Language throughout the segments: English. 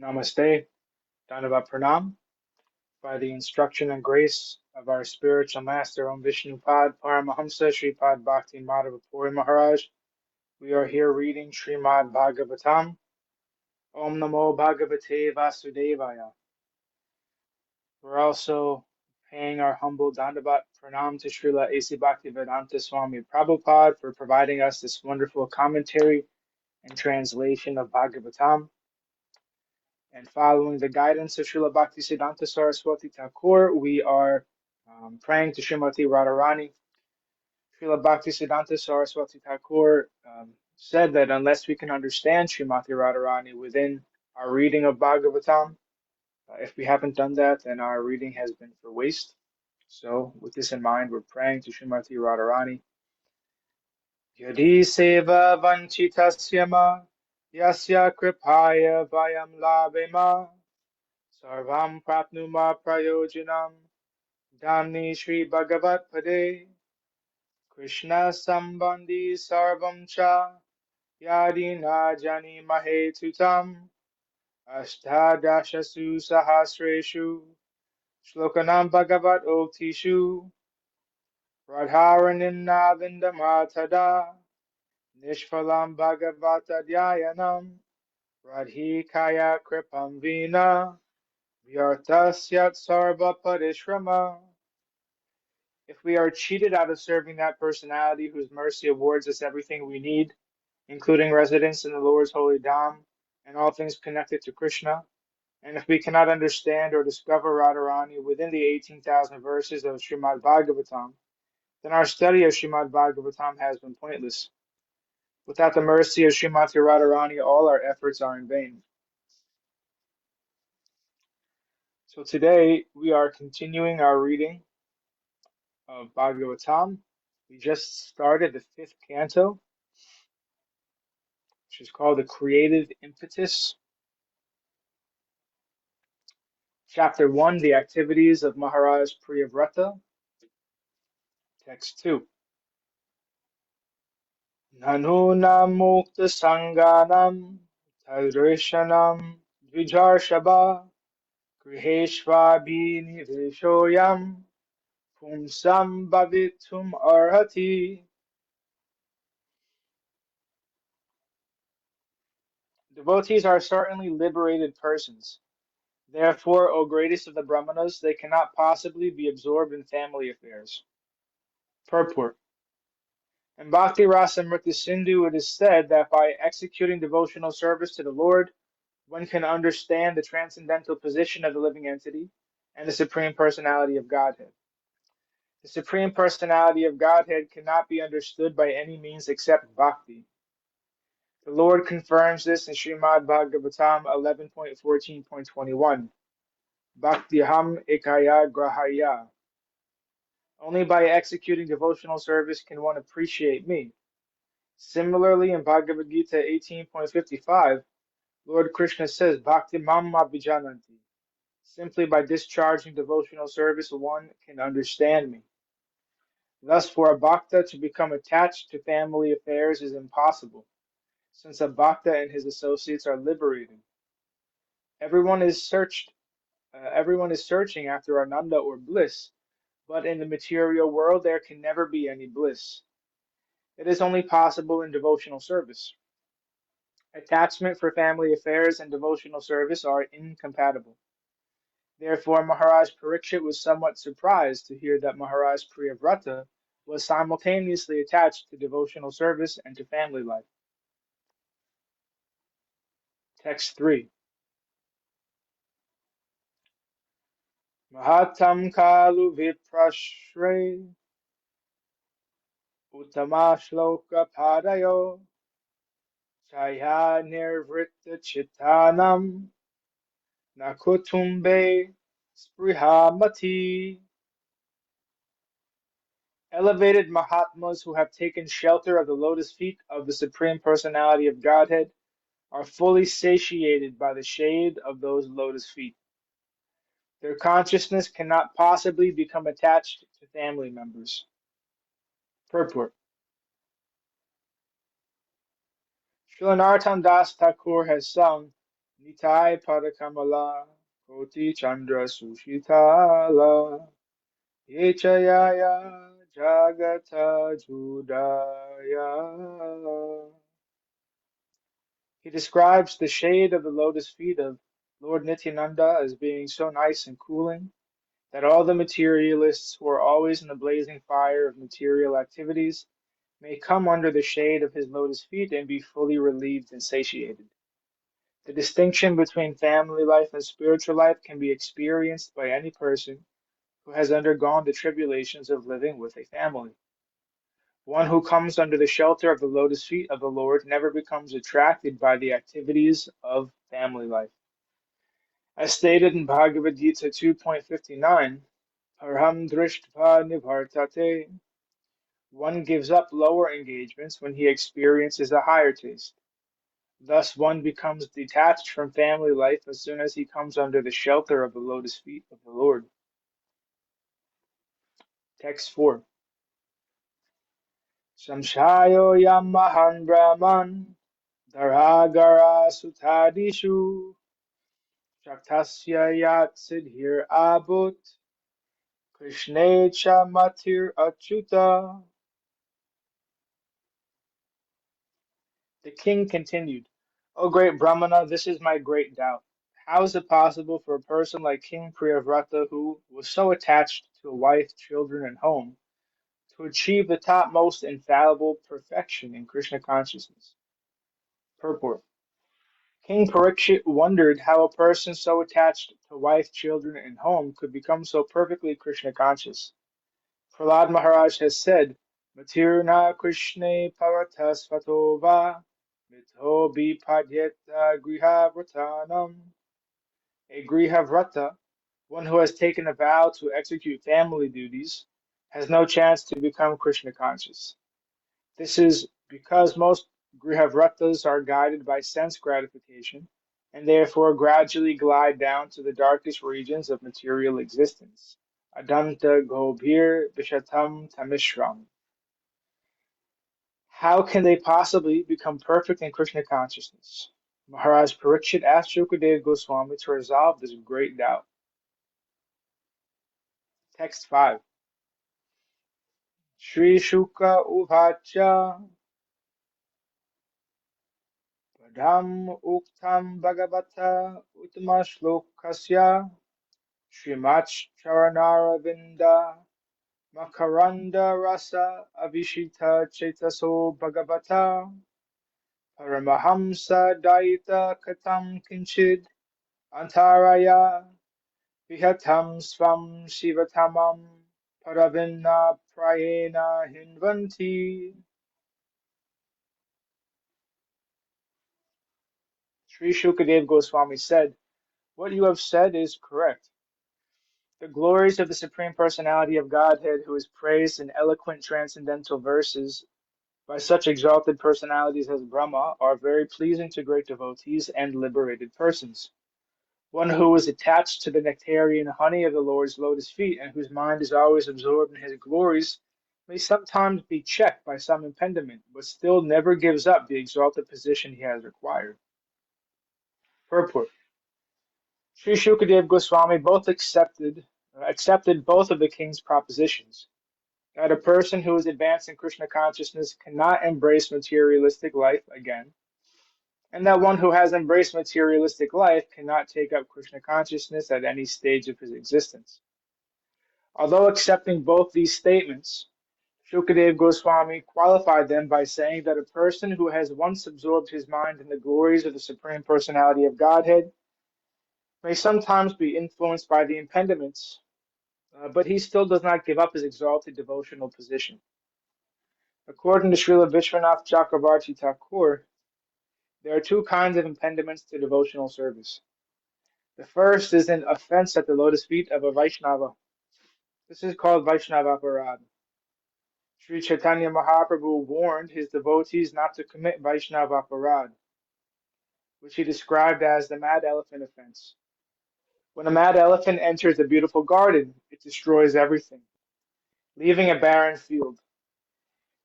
Namaste, Dandavat Pranam. By the instruction and grace of our spiritual master, Om Vishnupad Paramahamsa Sripad Bhakti Madhava Puri Maharaj, we are here reading Srimad Bhagavatam. Om Namo Bhagavate Vasudevaya. We're also paying our humble Dandavat Pranam to Srila A.C. Bhaktivedanta Swami Prabhupada for providing us this wonderful commentary and translation of Bhagavatam. And following the guidance of Srila Bhaktisiddhanta Saraswati Thakur, we are praying to Srimati Radharani. Srila Bhaktisiddhanta Saraswati Thakur said that unless we can understand Srimati Radharani within our reading of Bhagavatam, if we haven't done that, then our reading has been for waste. So with this in mind, we're praying to Srimati Radharani. Yadi seva vanchitasyama yasya kripaya vayam labema sarvam prapnuma prayojanam dhamni Shri Bhagavat Pade Krishna sambandhi sarvam cha yadi na jani mahe tutam ashtadashasu sahasreshu shlokanam Bhagavat oktishu radharaninna vindamatada nishphalam Bhagavata dhyayanam radhikaya kripam vina vyartasyat sarva parishrama. If we are cheated out of serving that personality whose mercy awards us everything we need, including residence in the Lord's holy Dham and all things connected to Krishna, and if we cannot understand or discover Radharani within the 18,000 verses of Srimad Bhagavatam, then our study of Srimad Bhagavatam has been pointless. Without the mercy of Srimati Radharani, all our efforts are in vain. So today we are continuing our reading of Bhagavatam. We just started the 5th canto, which is called the Creative Impetus. Chapter 1, the activities of Mahārāja Priyavrata. Text 2. Nanu mukta sanganam tadrishanam dvijarshaba griheshvabhi niveshoyam pumsam bhavitum arhati. Devotees are certainly liberated persons. Therefore, O greatest of the Brahmanas, they cannot possibly be absorbed in family affairs. Purport. In Bhakti Rasa Mrita Sindhu, it is said that by executing devotional service to the Lord, one can understand the transcendental position of the living entity and the Supreme Personality of Godhead. The Supreme Personality of Godhead cannot be understood by any means except bhakti. The Lord confirms this in Srimad Bhagavatam 11.14.21. Bhaktiham ekaya grahaya. Only by executing devotional service can one appreciate me. Similarly, in Bhagavad Gita 18.55, Lord Krishna says, Bhakti mamma vijananti. Simply by discharging devotional service, one can understand me. Thus, for a bhakta to become attached to family affairs is impossible, since a bhakta and his associates are liberated. Everyone is searching after ananda or bliss, but in the material world there can never be any bliss. It is only possible in devotional service. Attachment for family affairs and devotional service are incompatible. Therefore, Maharaj Parikshit was somewhat surprised to hear that Maharaj Priyavrata was simultaneously attached to devotional service and to family life. Text 3. Mahatam kalu viprashre uttama shloka padayo chaya nirvritta chitanam nakutumbe sprihamati. Elevated Mahatmas who have taken shelter of the lotus feet of the Supreme Personality of Godhead are fully satiated by the shade of those lotus feet. Their consciousness cannot possibly become attached to family members. Purport. Srila Narottam Das Thakur has sung, Nitai Padakamala Koti Chandra Sushitala Yechayaya Jagata Judaya. He describes the shade of the lotus feet of Lord Nityananda as being so nice and cooling that all the materialists who are always in the blazing fire of material activities may come under the shade of his lotus feet and be fully relieved and satiated. The distinction between family life and spiritual life can be experienced by any person who has undergone the tribulations of living with a family. One who comes under the shelter of the lotus feet of the Lord never becomes attracted by the activities of family life. As stated in Bhagavad Gita 2.59, Parham drishtva nivartate, one gives up lower engagements when he experiences a higher taste. Thus, one becomes detached from family life as soon as he comes under the shelter of the lotus feet of the Lord. Text 4. Samshayo yamahan brahman dharagara sutadishu shaktasya yat siddhir abut krishnecha matir achyuta. The king continued, O great Brahmana, this is my great doubt. How is it possible for a person like King Priyavrata, who was so attached to a wife, children, and home, to achieve the topmost infallible perfection in Krishna consciousness? Purport. King Parikshit wondered how a person so attached to wife, children, and home could become so perfectly Krishna conscious. Prahlad Maharaj has said, Matirna Krishne Pavatas Fatova Mitho Bipadyeta Grihavratanam. A Grihavrata, one who has taken a vow to execute family duties, has no chance to become Krishna conscious. This is because most Grihavratas are guided by sense gratification and therefore gradually glide down to the darkest regions of material existence. Adanta Gobhir Vishatam Tamishram. How can they possibly become perfect in Krishna consciousness? Maharaj Parikshit asked Shukadeva Goswami to resolve this great doubt. Text 5. Sri Shuka Uvacha Padam Uktam Bhagavata Uttama Shlokasya Srimach Charanaravinda Makaranda Rasa Avishita Chetaso Bhagavata Paramahamsa Daita Katam Kinchid Antaraya Vihatam Svam Shivatamam Paravinna Prayena Hinvanti. Sri Shukadeva Goswami said, what you have said is correct. The glories of the Supreme Personality of Godhead, who is praised in eloquent transcendental verses by such exalted personalities as Brahma, are very pleasing to great devotees and liberated persons. One who is attached to the nectarian honey of the Lord's lotus feet and whose mind is always absorbed in his glories may sometimes be checked by some impediment, but still never gives up the exalted position he has acquired. Purport. Sri Shukadeva Goswami both accepted both of the king's propositions, that a person who is advanced in Krishna consciousness cannot embrace materialistic life again, and that one who has embraced materialistic life cannot take up Krishna consciousness at any stage of his existence. Although accepting both these statements, Shukadeva Goswami qualified them by saying that a person who has once absorbed his mind in the glories of the Supreme Personality of Godhead may sometimes be influenced by the impediments, but he still does not give up his exalted devotional position. According to Srila Vishwanath Chakravarti Thakur, there are two kinds of impediments to devotional service. The first is an offense at the lotus feet of a Vaishnava. This is called Vaishnava Aparad. Sri Chaitanya Mahaprabhu warned his devotees not to commit Vaishnava Aparad, which he described as the mad elephant offense. When a mad elephant enters a beautiful garden, it destroys everything, leaving a barren field.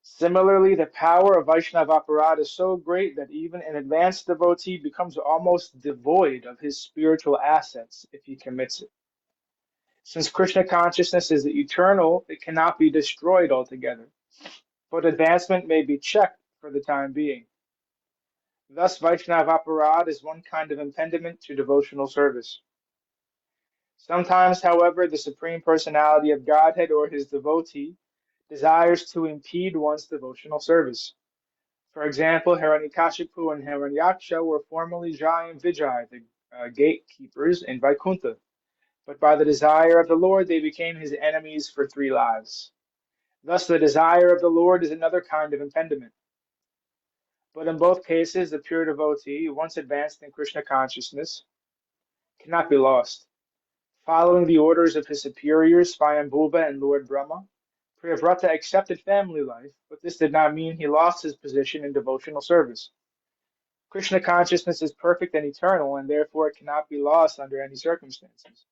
Similarly, the power of Vaishnava aparad is so great that even an advanced devotee becomes almost devoid of his spiritual assets if he commits it. Since Krishna consciousness is eternal, it cannot be destroyed altogether, but advancement may be checked for the time being. Thus, Vaishnava aparad is one kind of impediment to devotional service. Sometimes, however, the Supreme Personality of Godhead or his devotee desires to impede one's devotional service. For example, Hiranyakashipu and Hiranyaksha were formerly Jai and Vijay, the gatekeepers in Vaikuntha, but by the desire of the Lord they became his enemies for 3 lives. Thus, the desire of the Lord is another kind of impediment. But in both cases, the pure devotee, once advanced in Krishna consciousness, cannot be lost. Following the orders of his superiors, Swayambhuva and Lord Brahma, Priyavrata accepted family life, but this did not mean he lost his position in devotional service. Krishna consciousness is perfect and eternal, and therefore it cannot be lost under any circumstances.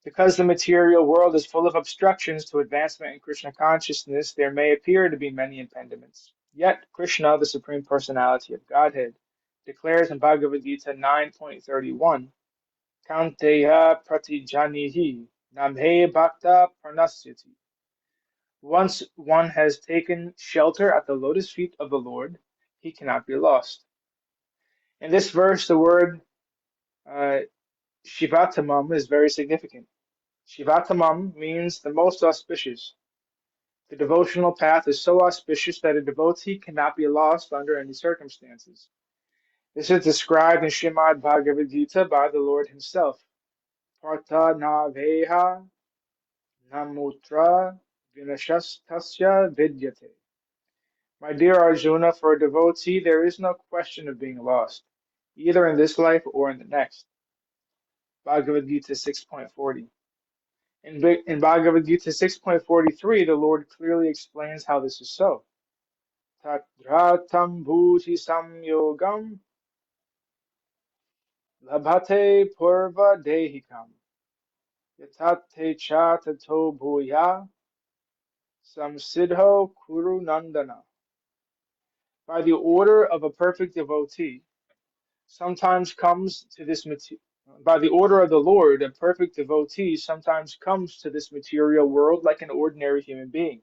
Because the material world is full of obstructions to advancement in Krishna consciousness, there may appear to be many impediments. Yet, Krishna, the Supreme Personality of Godhead, declares in Bhagavad Gita 9.31, Kanteya pratijanihi namhe bhakta pranasyati. Once one has taken shelter at the lotus feet of the Lord, he cannot be lost. In this verse, the word uh, Shivatamam is very significant. Shivatamam means the most auspicious. The devotional path is so auspicious that a devotee cannot be lost under any circumstances. This is described in Srimad Bhagavad Gita by the Lord himself. Partha naveha namutra vinashastasya vidyate. My dear Arjuna, for a devotee there is no question of being lost, either in this life or in the next. Bhagavad Gita 6.40. In Bhagavad Gita 6.43, the Lord clearly explains how this is so. Tadratam bhuti samyogam labhate purva dehikam yatate cha tato bhuya samsiddho kuru nandana. By the order of a perfect devotee, sometimes comes to this by the order of the Lord, a perfect devotee sometimes comes to this material world like an ordinary human being.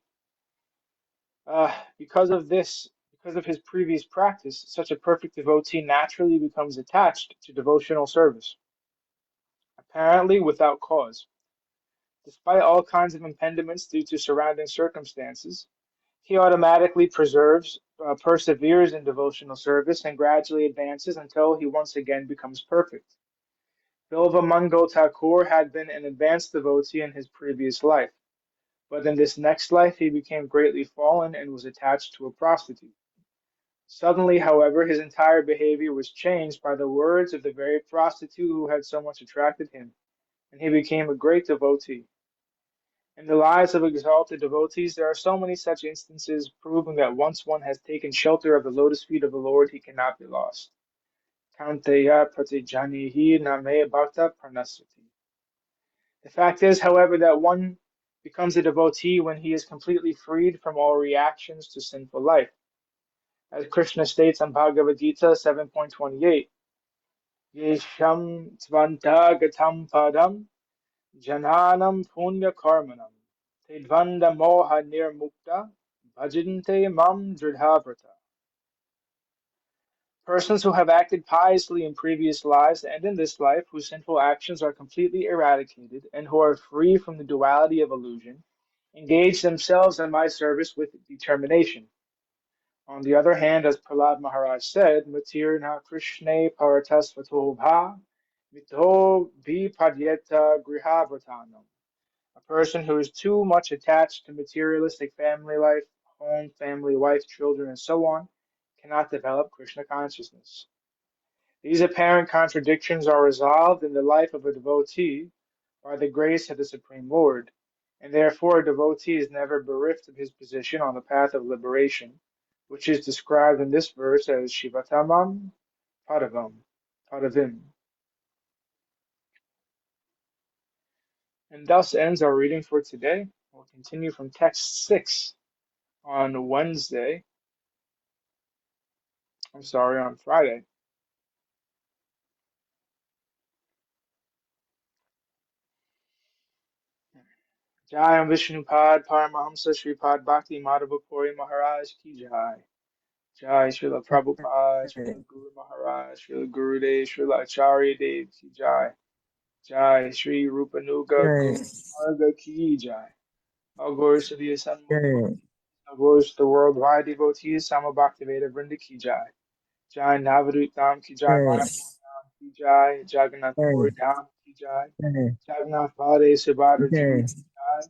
Because of this, because of his previous practice, such a perfect devotee naturally becomes attached to devotional service, apparently without cause. Despite all kinds of impediments due to surrounding circumstances, he automatically perseveres in devotional service and gradually advances until he once again becomes perfect. Bilva Mangal Thakur had been an advanced devotee in his previous life, but in this next life he became greatly fallen and was attached to a prostitute. Suddenly, however, his entire behavior was changed by the words of the very prostitute who had so much attracted him, and he became a great devotee. In the lives of exalted devotees, there are so many such instances proving that once one has taken shelter of the lotus feet of the Lord, he cannot be lost. Kanteya pratijanihi name bhakta pranasati. The fact is, however, that one becomes a devotee when he is completely freed from all reactions to sinful life. As Krishna states on Bhagavad Gita 7.28, Yesham tvantagatam padam jananam punya karmanam tedvanda moha nirmukta bhajante mam dridhavrata. Persons who have acted piously in previous lives and in this life, whose sinful actions are completely eradicated and who are free from the duality of illusion, engage themselves in my service with determination. On the other hand, as Prahlad Maharaj said, Matirna Krishna Paratasvato Bha Mito Vipadyeta Grihavratanam. A person who is too much attached to materialistic family life, home, family, wife, children, and so on, cannot develop Krishna consciousness. These apparent contradictions are resolved in the life of a devotee by the grace of the Supreme Lord, and therefore a devotee is never bereft of his position on the path of liberation, which is described in this verse as Shivatamam Padavim. And thus ends our reading for today. We'll continue from text 6. on Wednesday. I'm sorry, on Friday. Jai Om Vishnupad Paramahamsa Sripad Bhakti Madhava Puri Maharaj Ki Jai. Jai Srila Prabhupada, Srila Guru Maharaj, Srila Gurudev, Srila Acharya Dev Ki Jai. Jai Sri Rupanuga Jai. Gurmarga Ki Jai. All glories to the Ascended Lord, Jai. all glories to the worldwide devotees, Sama Bhaktivedanta Vrinda Ki Jai. Jai Navadut Dham Ki Jai, Jai. Mayapur Dham Ki Jai, Jagannath Jai. Puri Dham Ki Jai, Jai. Jagannath Bhade Subhadra Ji Jai. Ki Jai,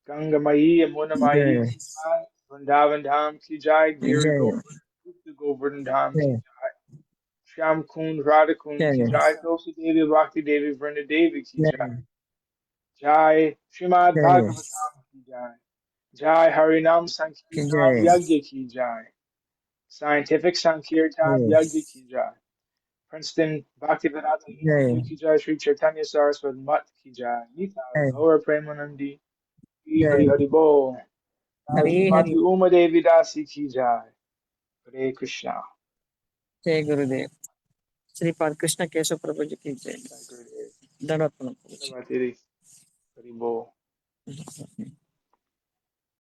Ganga Mayi Yamuna Mayi Jai. Ki Jai, Vrindavan Dham Ki Jai, Giri Jai. Govardhan, Gupta Govardhan Dham Ki Jai. Jai, Shyam Kund Radha Kund Ki Jai. Jai, Tulsi Devi Bhakti Devi Vrinda Devi Ki Jai, Jai. Jai Srimad Jai. Bhagavatam Ki Jai, Jai Harinam Sankirtan Jai. Yagya Ki Jai, Scientific Sankirtan Yagya Ki Jai, Princeton Bhaktivedanta Institute Ki Jai, Sri Chaitanya Saraswati Mat Ki Jai, Nitai Jai. Gaur Premanandi, Shri Hari Jai. Hari Bol, Jai Hare Srimati Hare. Uma Devi Dasi Ki Jai, Hare Krishna, Jai Gurudev. Sripad Krishna Keshav Prabhu ji ki jai. Jai Gurudev, Dandavat Pranam Prabhu ji. Namaste, Hari Bol.